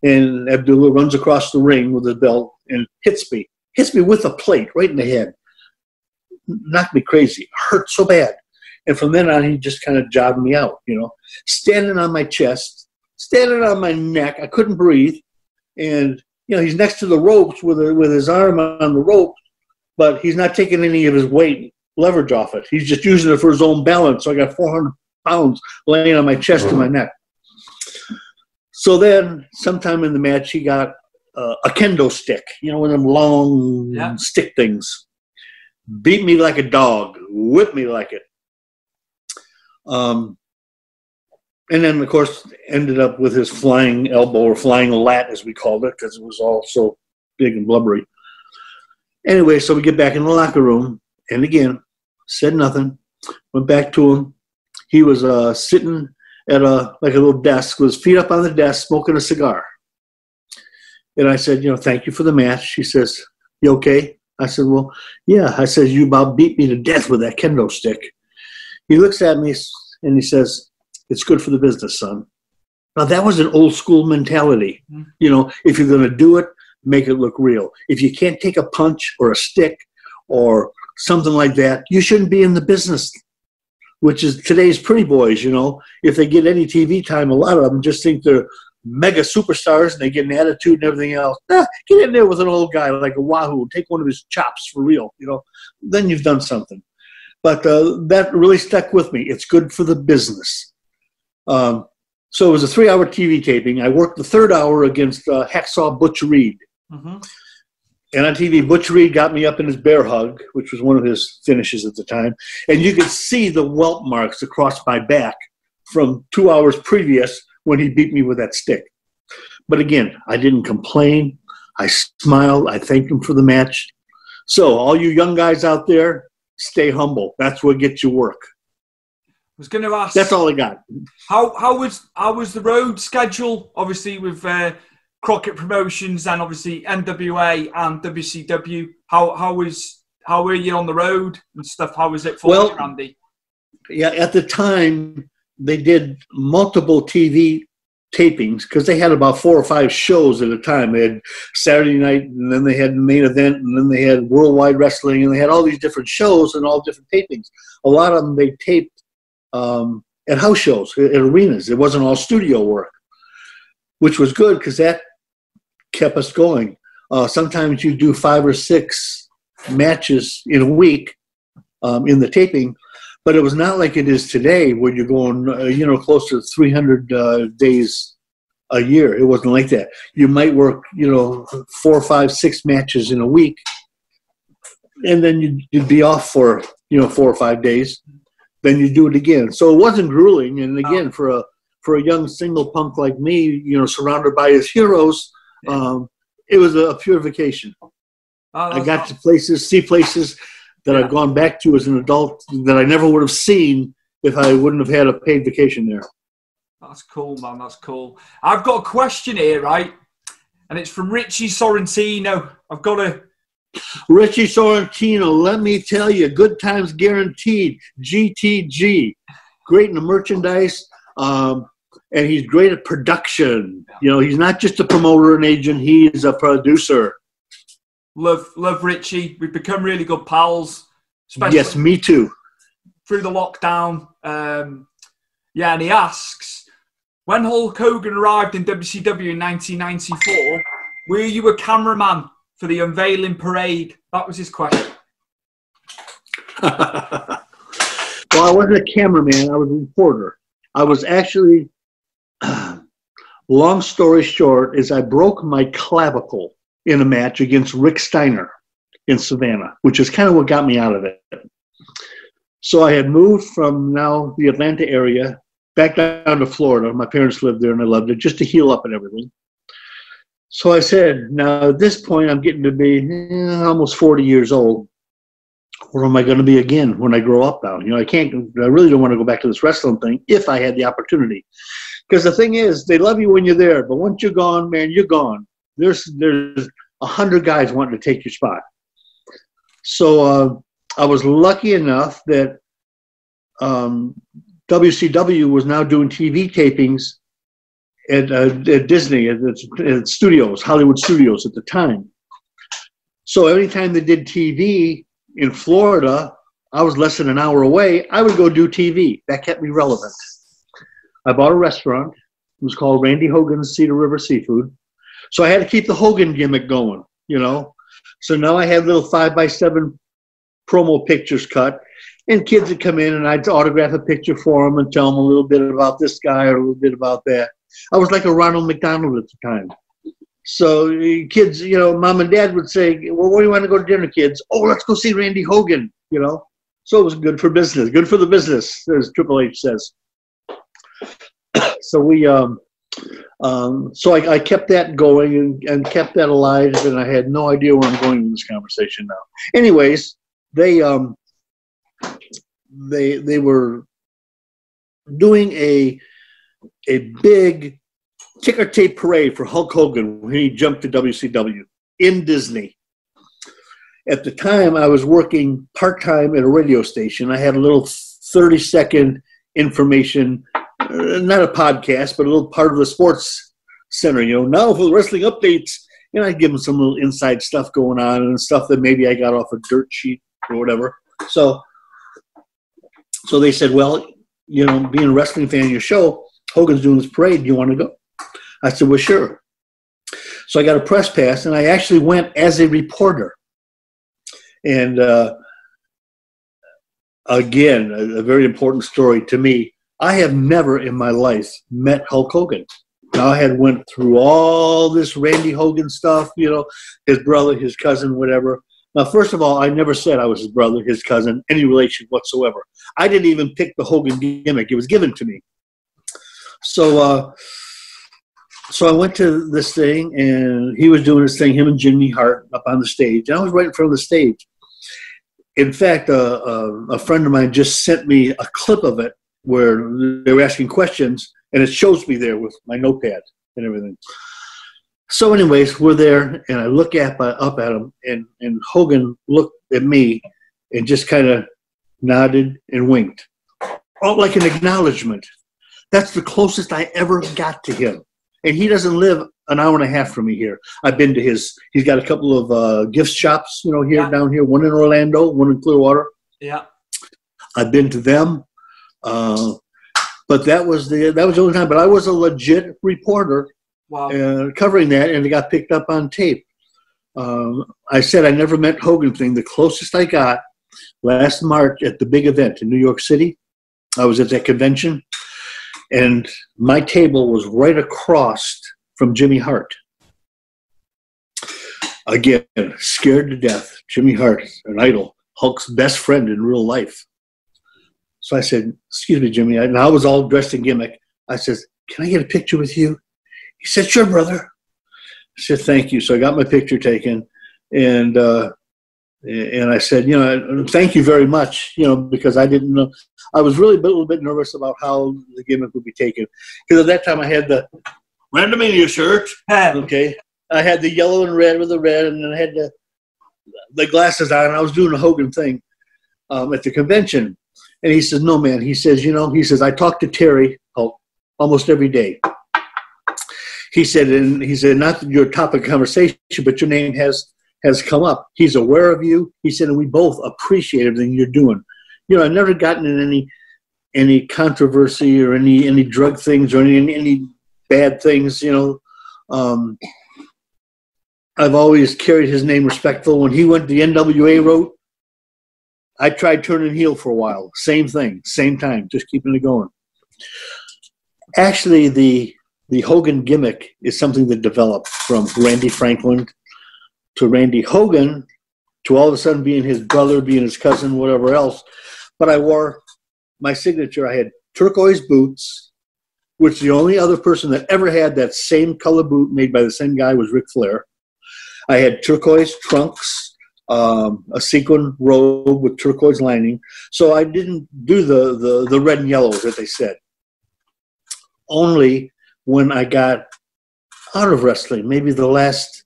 And Abdullah runs across the ring with his belt and hits me with a plate right in the head. Knocked me crazy. Hurt so bad. And from then on, he just kind of jobbed me out, you know. Standing on my chest, standing on my neck. I couldn't breathe. And, you know, he's next to the ropes with his arm on the rope, but he's not taking any of his weight leverage off it. He's just using it for his own balance. So I got 400 pounds laying on my chest and my neck. So then, sometime in the match, he got a kendo stick, you know, one of them long stick things. Beat me like a dog, whipped me like it. And then, of course, ended up with his flying elbow or flying lat, as we called it, because it was all so big and blubbery. Anyway, so we get back in the locker room, and again, said nothing. Went back to him. He was sitting at a little desk with his feet up on the desk, smoking a cigar. And I said, you know, thank you for the match. He says, you okay? I said, well, yeah. I said, you about beat me to death with that kendo stick. He looks at me and he says, it's good for the business, son. Now, that was an old school mentality. You know, if you're going to do it, make it look real. If you can't take a punch or a stick or something like that, you shouldn't be in the business, which is today's pretty boys, you know. If they get any TV time, a lot of them just think they're mega superstars and they get an attitude and everything else. Get in there with an old guy like a Wahoo and take one of his chops for real, you know. Then you've done something. But that really stuck with me. It's good for the business. So it was a 3-hour TV taping. I worked the 3rd hour against Hacksaw Butch Reed. Mm-hmm. And on TV, Butch Reed got me up in his bear hug, which was one of his finishes at the time. And you could see the welt marks across my back from 2 hours previous when he beat me with that stick. But again, I didn't complain. I smiled. I thanked him for the match. So all you young guys out there, stay humble. That's what gets you work. I was going to ask. That's all I got. How was the road schedule? Obviously with Crockett Promotions and obviously NWA and WCW. How were you on the road and stuff? How was it for you, Randy? Yeah, at the time they did multiple TV tapings because they had about 4 or 5 shows at a time. They had Saturday night, and then they had Main Event, and then they had Worldwide Wrestling, and they had all these different shows and all different tapings. A lot of them they taped at house shows, at arenas. It wasn't all studio work, which was good because that kept us going. Sometimes you do 5 or 6 matches in a week in the taping, but it was not like it is today where you're going, close to 300 days a year. It wasn't like that. You might work, 4, 5, 6 matches in a week, and then you'd be off for, 4 or 5 days. Then you do it again. So it wasn't grueling. And again, for a young single punk like me, surrounded by his heroes, it was a purification. I got to see places that I've gone back to as an adult that I never would have seen if I wouldn't have had a paid vacation there. That's cool, man. That's cool. I've got a question here, right? And it's from Richie Sorrentino. I've got a... Richie Sorrentino, let me tell you, good times guaranteed. GTG. Great in the merchandise. And he's great at production. You know, he's not just a promoter and agent. He is a producer. Love Richie. We've become really good pals. Especially yes, me too. Through the lockdown. And he asks, when Hulk Hogan arrived in WCW in 1994, were you a cameraman for the unveiling parade? That was his question. Well, I wasn't a cameraman. I was a reporter. I was actually, long story short, is I broke my clavicle in a match against Rick Steiner in Savannah, which is kind of what got me out of it. So I had moved from now the Atlanta area back down to Florida. My parents lived there and I loved it, just to heal up and everything. So I said, now at this point I'm getting to be almost 40 years old. Where am I going to be again when I grow up now? You know, I really don't want to go back to this wrestling thing if I had the opportunity. Because the thing is, they love you when you're there, but once you're gone, man, you're gone. There's 100 guys wanting to take your spot. So I was lucky enough that WCW was now doing TV tapings at Disney, at studios, Hollywood Studios at the time. So every time they did TV in Florida, I was less than an hour away, I would go do TV. That kept me relevant. I bought a restaurant. It was called Randy Hogan's Cedar River Seafood. So I had to keep the Hogan gimmick going, you know. So now I had little 5x7 promo pictures cut, and kids would come in and I'd autograph a picture for them and tell them a little bit about this guy or a little bit about that. I was like a Ronald McDonald at the time. So kids, you know, mom and dad would say, well, where do you want to go to dinner, kids? Oh, let's go see Randy Hogan, you know. So it was good for business, good for the business, as Triple H says. So I kept that going and kept that alive, and I had no idea where I'm going in this conversation now. Anyways, they were doing a big ticker tape parade for Hulk Hogan when he jumped to WCW in Disney. At the time, I was working part-time at a radio station. I had a little 30-second information, not a podcast, but a little part of the sports center, you know, now for the wrestling updates. And I'd give them some little inside stuff going on and stuff that maybe I got off a dirt sheet or whatever. So they said, well, you know, being a wrestling fan of your show, Hogan's doing this parade. Do you want to go? I said, well, sure. So I got a press pass, and I actually went as a reporter. And again, a very important story to me. I have never in my life met Hulk Hogan. Now I had went through all this Randy Hogan stuff, you know, his brother, his cousin, whatever. Now, first of all, I never said I was his brother, his cousin, any relation whatsoever. I didn't even pick the Hogan gimmick. It was given to me. So I went to this thing, and he was doing his thing, him and Jimmy Hart up on the stage. And I was right in front of the stage. In fact, a friend of mine just sent me a clip of it where they were asking questions, and it shows me there with my notepad and everything. So anyways, we're there, and I look up at him, and Hogan looked at me and just kind of nodded and winked. All like an acknowledgement. That's the closest I ever got to him. And he doesn't live an hour and a half from me here. I've been to he's got a couple of gift shops, you know, here, down here, one in Orlando, one in Clearwater. Yeah. I've been to them. But that was the only time. But I was a legit reporter. Wow. Covering that, and it got picked up on tape. I said I never met Hogan thing. The closest I got last March at the big event in New York City. I was at that convention, and my table was right across from Jimmy Hart. Again, scared to death. Jimmy Hart, an idol, Hulk's best friend in real life. So I said, excuse me, Jimmy. And I was all dressed in gimmick. I said, can I get a picture with you? He said, sure, brother. I said, thank you. So I got my picture taken. And I said, you know, thank you very much, you know, because I didn't know. I was really a little bit nervous about how the gimmick would be taken. Because at that time I had the RANDAMANIA shirt. Okay. I had the yellow and red with the red, and then I had the glasses on, and I was doing a Hogan thing at the convention. And he says, no, man. He says, you know, he says, I talk to Terry almost every day. He said, not your topic of conversation, but your name has come up. He's aware of you. He said, and we both appreciate everything you're doing. You know, I've never gotten in any controversy or any drug things or any bad things, you know. I've always carried his name respectful. When he went the NWA route, I tried turning heel for a while. Same thing, same time, just keeping it going. Actually, the Hogan gimmick is something that developed from Randy Franklin to Randy Hogan, to all of a sudden being his brother, being his cousin, whatever else. But I wore my signature. I had turquoise boots, which the only other person that ever had that same color boot made by the same guy was Ric Flair. I had turquoise trunks, a sequin robe with turquoise lining. So I didn't do the red and yellow that they said. Only when I got out of wrestling, maybe the last,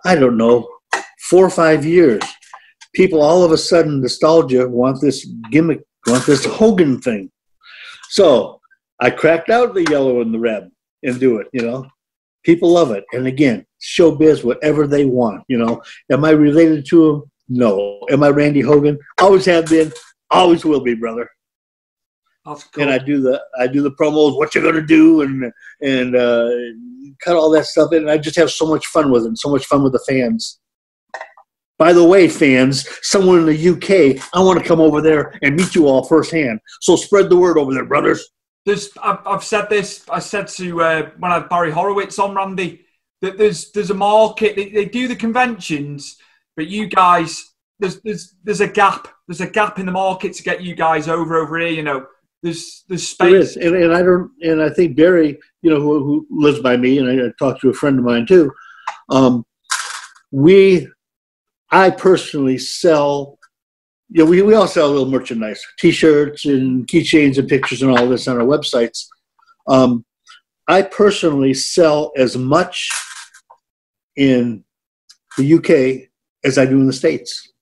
I don't know, 4 or 5 years, people all of a sudden, nostalgia, want this gimmick, want this Hogan thing. So I cracked out the yellow and the red and do it, you know. People love it. And again, showbiz, whatever they want, you know. Am I related to him? No. Am I Randy Hogan? Always have been, always will be, brother. That's cool. And I do the promos, what you're gonna do, and cut all that stuff in. And I just have so much fun with it, and so much fun with the fans. By the way, fans, someone in the UK, I want to come over there and meet you all firsthand. So spread the word over there, brothers. I've said this. I said to when I had Barry Horowitz on, Randy, that there's a market. They do the conventions, but you guys, there's a gap. There's a gap in the market to get you guys over here. You know, there's space. There is. And I think Barry, you know, who lives by me, and I talked to a friend of mine too. I personally sell. Yeah, we all sell a little merchandise, T-shirts and keychains and pictures and all this on our websites. I personally sell as much in the UK as I do in the States.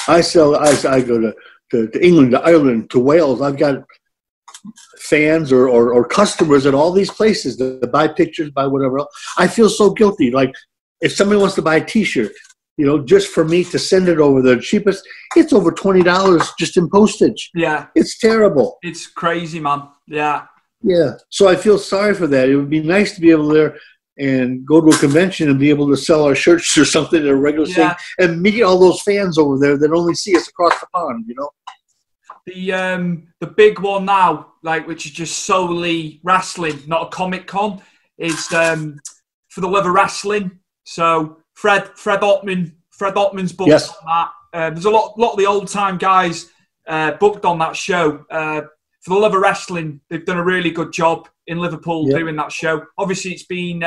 I go to England, to Ireland, to Wales. I've got fans or customers at all these places that buy pictures, buy whatever else. I feel so guilty. Like if somebody wants to buy a T-shirt, you know, just for me to send it over the cheapest, it's over $20 just in postage. Yeah. It's terrible. It's crazy, man. Yeah. Yeah. So I feel sorry for that. It would be nice to be able to there and go to a convention and be able to sell our shirts or something at a regular thing and meet all those fans over there that only see us across the pond, you know. The big one now, like, which is just solely wrestling, not a Comic Con, is for the love of wrestling. So Fred Ottman's booked on that. There's a lot of the old time guys booked on that show. For the love of wrestling, they've done a really good job in Liverpool doing that show. Obviously, it's been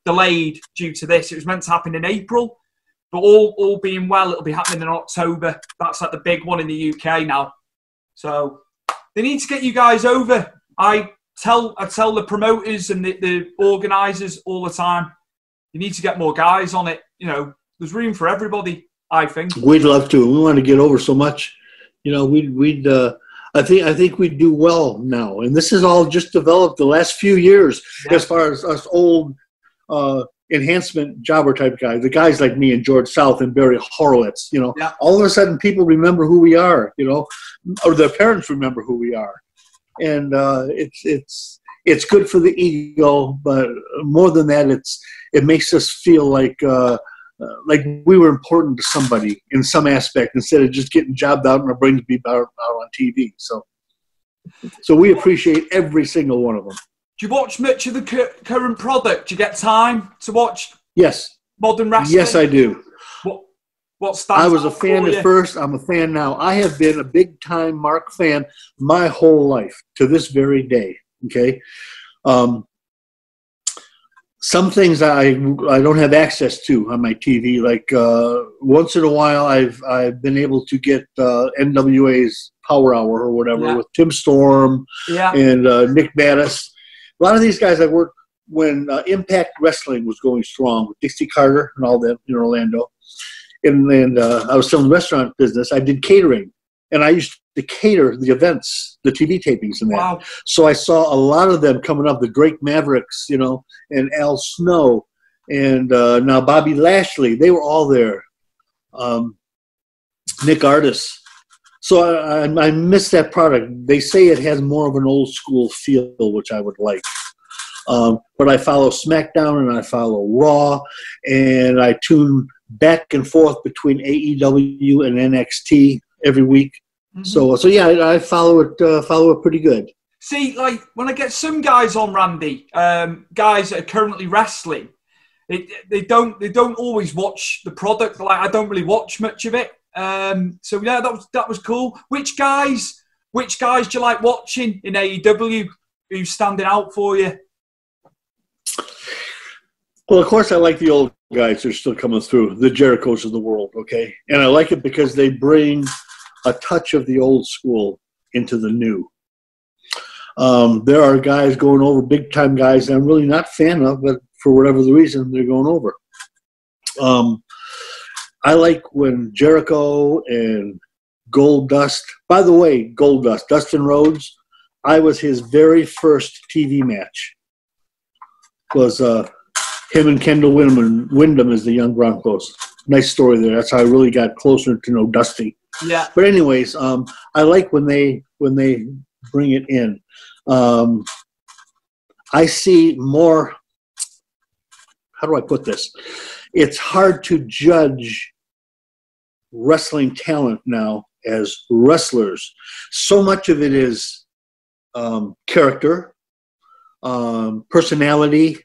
delayed due to this. It was meant to happen in April, but all being well, it'll be happening in October. That's like the big one in the UK now. So they need to get you guys over. I tell the promoters and the organisers all the time, you need to get more guys on it. You know, there's room for everybody, I think. We'd love to. We want to get over so much. You know, I think we'd do well now. And this is all just developed the last few years as far as us old enhancement jobber type guys, the guys like me and George South and Barry Horowitz, you know. Yeah. All of a sudden people remember who we are, you know, or their parents remember who we are. And it's good for the ego, but more than that, it makes us feel like we were important to somebody in some aspect instead of just getting jobbed out and our brains beat out on TV. So we appreciate every single one of them. Do you watch much of the current product? Do you get time to watch? Yes. Modern wrestling? Yes, I do. What stands I was a out fan for you? at first. I'm a fan now. I have been a big-time Mark fan my whole life to this very day. Okay. some things I don't have access to on my TV. Like once in a while, I've been able to get NWA's Power Hour or whatever with Tim Storm and Nick Battis. A lot of these guys I worked when Impact Wrestling was going strong with Dixie Carter and all that in Orlando. And I was still in the restaurant business. I did catering, and I used to cater the events, the TV tapings and that. Wow. So I saw a lot of them coming up, the Drake Mavericks, you know, and Al Snow, and now Bobby Lashley. They were all there. Nick Artis. So I miss that product. They say it has more of an old school feel, which I would like. But I follow SmackDown and I follow Raw, and I tune back and forth between AEW and NXT every week. So yeah, I follow it pretty good. See, like when I get some guys on, Randy, guys that are currently wrestling, they don't always watch the product. Like I don't really watch much of it. So yeah, that was cool. Which guys do you like watching in AEW? Who's standing out for you? Well, of course, I like the old guys who are still coming through, the Jerichos of the world, okay? And I like it because they bring a touch of the old school into the new. There are guys going over, big-time guys that I'm really not a fan of, but for whatever the reason, they're going over. I like when Jericho and Goldust, by the way, Goldust, Dustin Rhodes, I was his very first TV match. Was him and Kendall Windham as the Young Broncos. Nice story there. That's how I really got closer to know Dusty. Yeah. But anyways, I like when they bring it in. I see more. How do I put this? It's hard to judge wrestling talent now as wrestlers. So much of it is character, personality,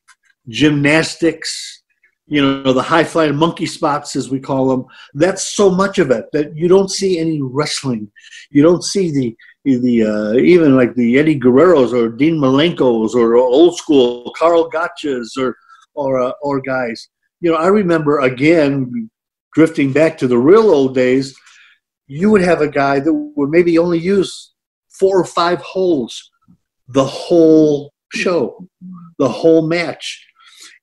gymnastics, you know, the high-flying monkey spots, as we call them. That's so much of it that you don't see any wrestling. You don't see the even like the Eddie Guerreros or Dean Malenkos or old school Carl Gotchas or guys. You know, I remember, again, drifting back to the real old days, you would have a guy that would maybe only use 4 or 5 holds the whole show, the whole match,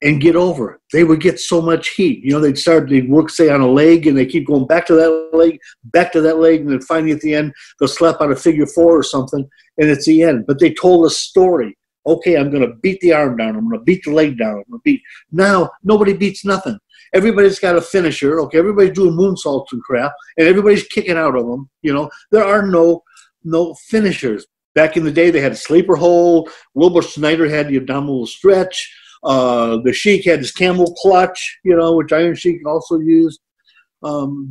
and get over. They would get so much heat. You know, they'd work, say, on a leg, and they keep going back to that leg, and then finally at the end, they'll slap out a figure 4 or something, and it's the end. But they told a story. Okay, I'm going to beat the arm down. I'm going to beat the leg down. Now, nobody beats nothing. Everybody's got a finisher. Okay, everybody's doing moonsaults and crap, and everybody's kicking out of them. You know, there are no finishers. Back in the day, they had a sleeper hold. Wilbur Snyder had the abdominal stretch. The Sheik had his camel clutch, you know, which Iron Sheik also used.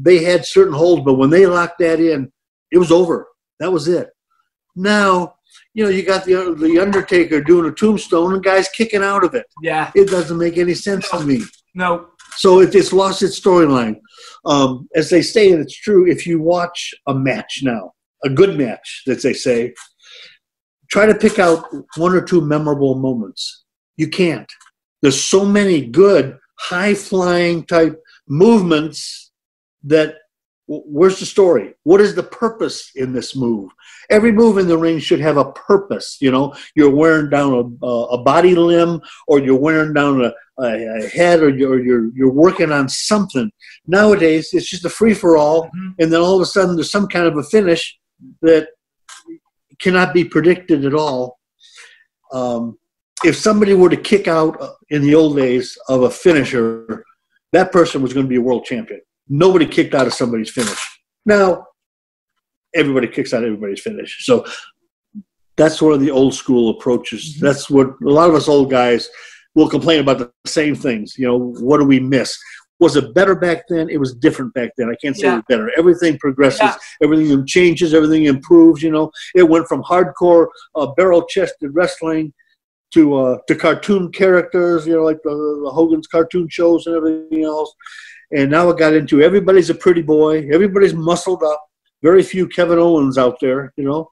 They had certain holds, but when they locked that in, it was over. That was it. Now, you know, you got the Undertaker doing a tombstone and guys kicking out of it. Yeah. It doesn't make any sense to me. No. So it's lost its storyline. As they say, and it's true, if you watch a match now, a good match, that they say, try to pick out 1 or 2 memorable moments. You can't. There's so many good, high-flying type movements that, where's the story? What is the purpose in this move? Every move in the ring should have a purpose, you know. You're wearing down a body limb, or you're wearing down a head, or you're working on something. Nowadays, it's just a free-for-all, and then all of a sudden there's some kind of a finish that cannot be predicted at all. If somebody were to kick out in the old days of a finisher, that person was going to be a world champion. Nobody kicked out of somebody's finish. Now, everybody kicks out everybody's finish. So that's one of the old school approaches. That's what a lot of us old guys will complain about, the same things. You know, what do we miss? Was it better back then? It was different back then. I can't say it was better. Everything progresses. Everything changes. Everything improves, you know. It went from hardcore barrel-chested wrestling to cartoon characters, you know, like the Hogan's cartoon shows and everything else. And now it got into everybody's a pretty boy. Everybody's muscled up. Very few Kevin Owens out there, you know.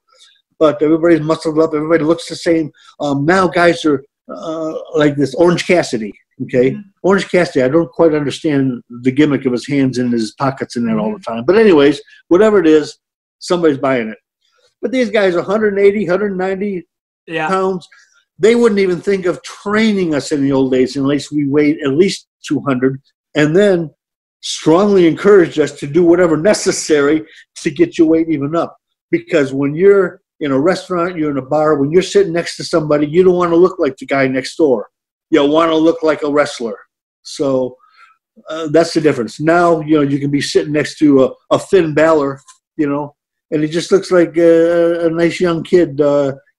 But everybody's muscled up. Everybody looks the same. Now guys are like this Orange Cassidy. Okay, Orange Cassidy. I don't quite understand the gimmick of his hands in his pockets and that all the time. But anyways, whatever it is, somebody's buying it. But these guys, 180, 190 pounds, they wouldn't even think of training us in the old days unless we weighed at least 200, and then strongly encouraged us to do whatever necessary to get your weight even up. Because when you're in a restaurant, you're in a bar, when you're sitting next to somebody, you don't want to look like the guy next door. You want to look like a wrestler. So that's the difference. Now, you can be sitting next to a Finn Balor, and he just looks like a nice young kid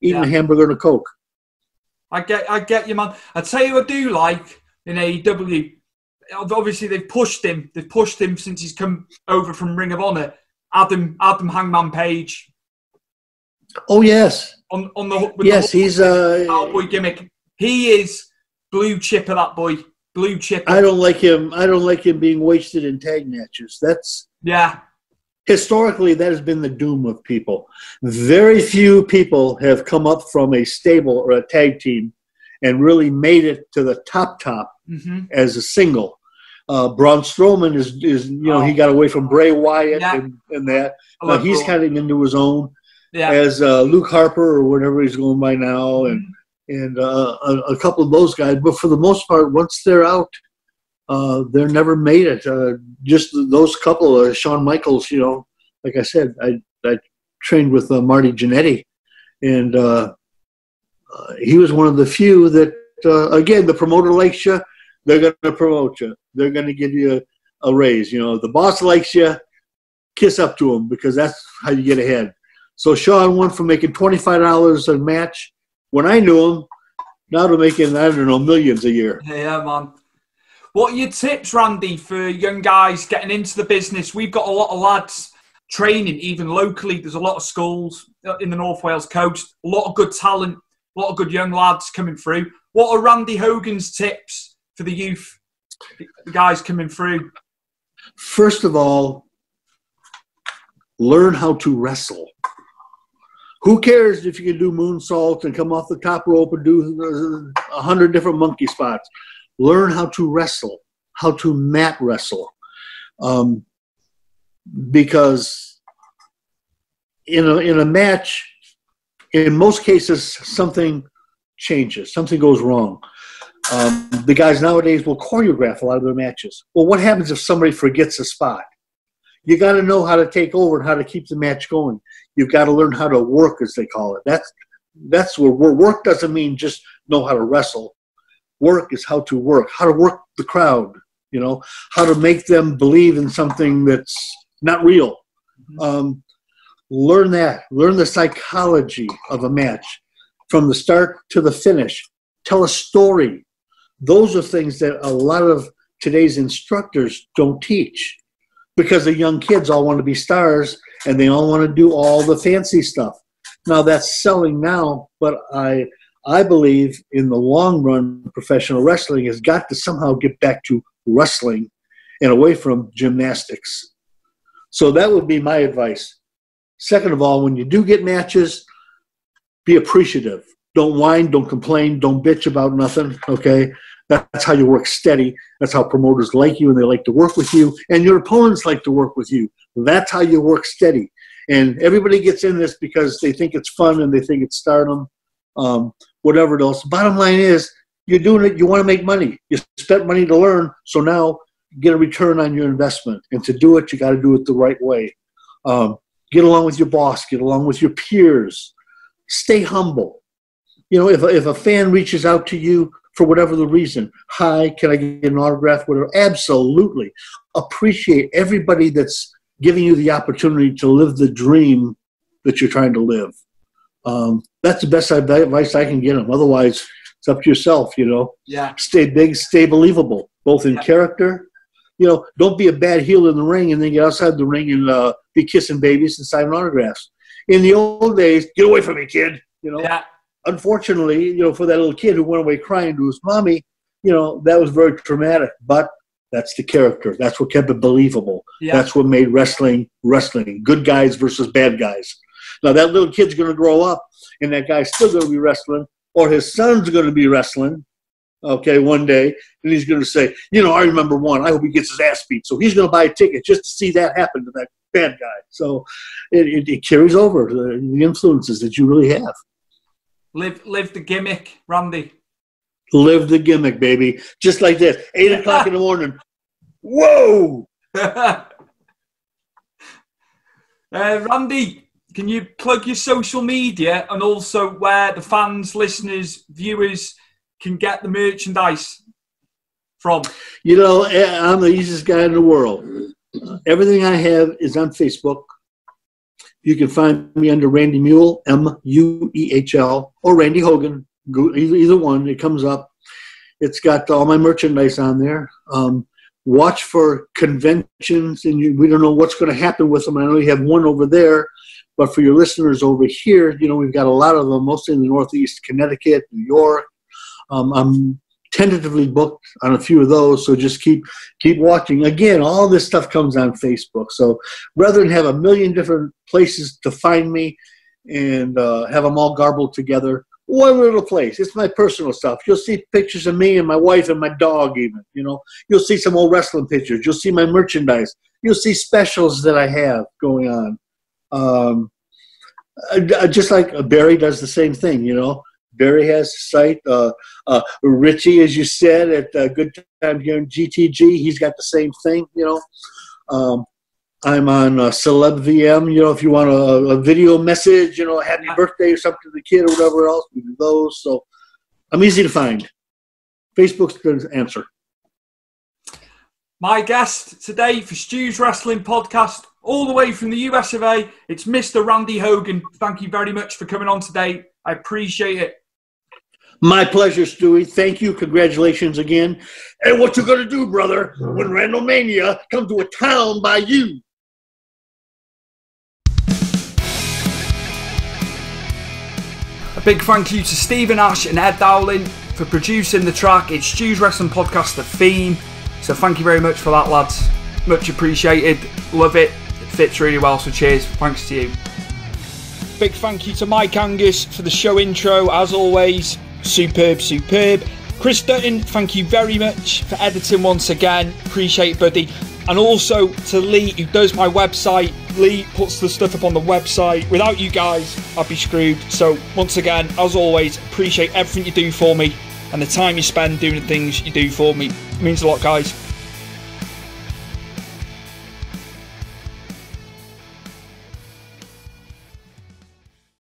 eating a hamburger and a Coke. I get you, man. I tell you, I do like in AEW. Obviously, they've pushed him. They've pushed him since he's come over from Ring of Honor. Adam Hangman Page. Oh yes. He's a cowboy gimmick. He is blue chipper. That boy, blue chipper. I don't like him. I don't like him being wasted in tag matches. Historically, that has been the doom of people. Very few people have come up from a stable or a tag team and really made it to the top as a single. Braun Strowman is he got away from Bray Wyatt and that. He's kind of into his own as Luke Harper or whatever he's going by now, and a couple of those guys. But for the most part, once they're out, they're never made it. Just those couple, Shawn Michaels, like I said, I trained with Marty Jannetty, and he was one of the few that, again, the promoter likes you, they're going to promote you. They're going to give you a raise. The boss likes you, kiss up to him, because that's how you get ahead. So Shawn went from making $25 a match when I knew him, now to making, I don't know, millions a year. Yeah, man. What are your tips, Randy, for young guys getting into the business? We've got a lot of lads training, even locally. There's a lot of schools in the North Wales coast, a lot of good talent, a lot of good young lads coming through. What are Randy Hogan's tips for the youth, the guys coming through? First of all, learn how to wrestle. Who cares if you can do moonsaults and come off the top rope and do 100 different monkey spots? Learn how to wrestle, how to mat wrestle. Because in a match, in most cases, something changes, something goes wrong. The guys nowadays will choreograph a lot of their matches. Well, what happens if somebody forgets a spot? You got to know how to take over and how to keep the match going. You've got to learn how to work, as they call it. That's where work doesn't mean just know how to wrestle. Work is how to work the crowd, how to make them believe in something that's not real. Learn that. Learn the psychology of a match from the start to the finish. Tell a story. Those are things that a lot of today's instructors don't teach, because the young kids all want to be stars and they all want to do all the fancy stuff. Now, that's selling now, but I believe in the long run, professional wrestling has got to somehow get back to wrestling and away from gymnastics. So that would be my advice. Second of all, when you do get matches, be appreciative. Don't whine, don't complain, don't bitch about nothing, okay? That's how you work steady. That's how promoters like you and they like to work with you. And your opponents like to work with you. That's how you work steady. And everybody gets in this because they think it's fun and they think it's stardom, whatever else. Bottom line is, you're doing it, you want to make money. You spent money to learn, so now get a return on your investment. And to do it, you got to do it the right way. Get along with your boss. Get along with your peers. Stay humble. If a fan reaches out to you for whatever the reason, hi, can I get an autograph, whatever, absolutely. Appreciate everybody that's giving you the opportunity to live the dream that you're trying to live. That's the best advice I can get them. Otherwise, it's up to yourself, Yeah. Stay big, stay believable, both in character. Don't be a bad heel in the ring and then get outside the ring and be kissing babies and signing autographs. In the old days, get away from me, kid. Yeah. Unfortunately, for that little kid who went away crying to his mommy, that was very traumatic. But that's the character. That's what kept it believable. Yeah. That's what made wrestling. Good guys versus bad guys. Now, that little kid's going to grow up, and that guy's still going to be wrestling, or his son's going to be wrestling, okay, one day, and he's going to say, you know, I remember one. I hope he gets his ass beat. So he's going to buy a ticket just to see that happen to that bad guy. So it carries over the influences that you really have. Live the gimmick, Randy. Live the gimmick, baby. Just like this. 8 o'clock in the morning. Whoa! Randy, can you plug your social media and also where the fans, listeners, viewers can get the merchandise from? You know, I'm the easiest guy in the world. Everything I have is on Facebook. You can find me under Randy Muehl, Muehl, or Randy Hogan. Either one, it comes up. It's got all my merchandise on there. Watch for conventions, and we don't know what's going to happen with them. I know you have one over there, but for your listeners over here, you know, we've got a lot of them, mostly in the Northeast, Connecticut, New York. I'm tentatively booked on a few of those, so just keep watching. Again, all this stuff comes on Facebook, so rather than have a million different places to find me and have them all garbled together, one little place. It's my personal stuff. You'll see pictures of me and my wife and my dog even, you know. You'll see some old wrestling pictures. You'll see my merchandise. You'll see specials that I have going on. Just like Barry does the same thing, you know. Barry has a site. Richie, as you said, at Good Time here in GTG, he's got the same thing, you know. I'm on Celeb VM, you know, if you want a video message, you know, happy birthday or something to the kid or whatever else, we do those. So I'm easy to find. Facebook's the answer. My guest today for Stu's Wrestling Podcast, all the way from the US of A, it's Mr. Randy Hogan. Thank you very much for coming on today. I appreciate it. My pleasure, Stewie. Thank you. Congratulations again. And what you going to do, brother, when RANDAMANIA comes to a town by you? A big thank you to Stephen Ash and Ed Dowling for producing the track. It's Stu's Wrestling Podcast, the theme. So thank you very much for that, lads. Much appreciated. Love it. It fits really well, so cheers. Thanks to you. Big thank you to Mike Angus for the show intro, as always. Superb. Chris Dutton, thank you very much for editing once again. Appreciate it, buddy. And also to Lee, who does my website. Lee puts the stuff up on the website. Without you guys, I'd be screwed. So once again, as always, appreciate everything you do for me and the time you spend doing the things you do for me. It means a lot, guys.